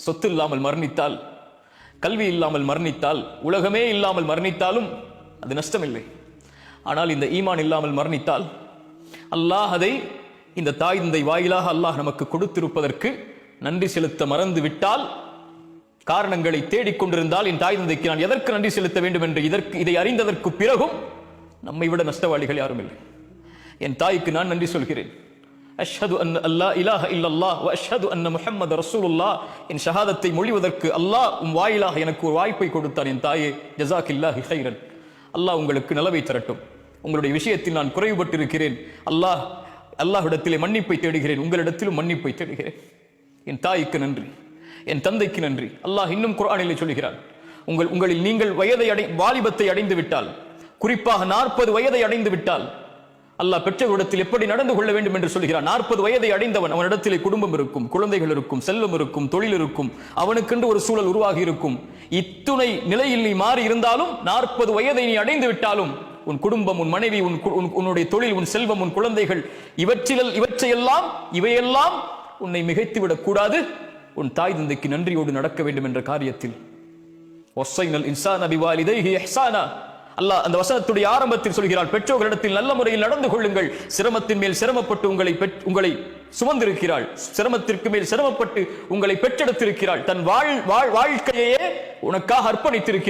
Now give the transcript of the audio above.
சொத்து இல்லாமல் மரணித்தால், கல்வி இல்லாமல் மரணித்தால், உலகமே இல்லாமல் மரணித்தாலும் அது நஷ்டமில்லை. ஆனால் இந்த ஈமான் இல்லாமல் மரணித்தால் அல்லாஹ் அதை இந்த தாய் தந்தை வாயிலாக அல்லாஹ் நமக்கு கொடுத்திருப்பதற்கு நன்றி செலுத்த மறந்து விட்டால், காரணங்களை தேடிக்கொண்டிருந்தால், என் தாய் தந்தைக்கு நான் எதற்கு நன்றி செலுத்த வேண்டும் என்று இதை அறிந்ததற்கு பிறகும் நம்மை விட நஷ்டவாளிகள் யாரும் இல்லை. என் தாய்க்கு நான் நன்றி சொல்கிறேன். அஷ்ஹது அன்ன அல்லா இலாஹ இல்லல்லாஹ் வ அஷ்ஹது அன்ன முஹம்மது ரசூலுல்லாஹ், என் ஷஹாதத்தை மொழிவதற்கு அல்லாஹ் வாயிலாக எனக்கு ஒரு வாய்ப்பை கொடுத்தான். என் தாயே, ஜஸாக்கில்லாஹி கைரன். அல்லாஹ் உங்களுக்கு நலவை தரட்டும். உங்களுடைய விஷயத்தில் நான் குறைவுபட்டிருக்கிறேன். அல்லாஹ்விடத்திலே மன்னிப்பை தேடுகிறேன், உங்களிடத்திலும் மன்னிப்பை தேடுகிறேன். என் தாய்க்கு நன்றி, என் தந்தைக்கு நன்றி. அல்லாஹ் இன்னும் குர்ஆனிலே சொல்கிறான், உங்களில் நீங்கள் வாலிபத்தை அடைந்து விட்டால், குறிப்பாக 40 வயதை அடைந்து விட்டால், அல்லாஹ் பெற்றவரிடத்தில் எப்படி நடந்து கொள்ள வேண்டும் என்று சொல்கிறான். 40 வயதை அடைந்தவன், அவனிடத்திலே குடும்பம் இருக்கும், குழந்தைகள் இருக்கும், செல்வம் இருக்கும், தொழில் இருக்கும், அவனுக்கென்று ஒரு சூழல் உருவாகி இருக்கும். இத்துணை நிலையில் நீ மாறி இருந்தாலும், 40 வயதை நீ அடைந்து விட்டாலும், உன் குடும்பம், உன் மனைவி, உன்னுடைய தொழில், உன் செல்வம், உன் குழந்தைகள், இவையெல்லாம் உன்னை மிகைத்து விடக் கூடாது. உன் தாய் தந்தைக்கு நன்றியோடு நடக்க வேண்டும் என்ற காரியத்தில் வஸ்ஸைனல் இன்சான பிவாலிதைஹி இஹ்சானா. அல்லாஹ் அந்த வசனத்துடைய ஆரம்பத்தில் சொல்கிறார், பெற்றோர்களிடத்தில் நல்ல முறையில் நடந்து கொள்ளுங்கள். சிரமத்தின் மேல் சிரமப்பட்டு உங்களை சுமந்திருக்கிறாள், சிரமத்திற்கு மேல் சிரமப்பட்டு உங்களை பெற்றெடுத்திருக்கிறாள், தன் வாழ்க்கையே உனக்காக அர்ப்பணித்திருக்கிறாள்.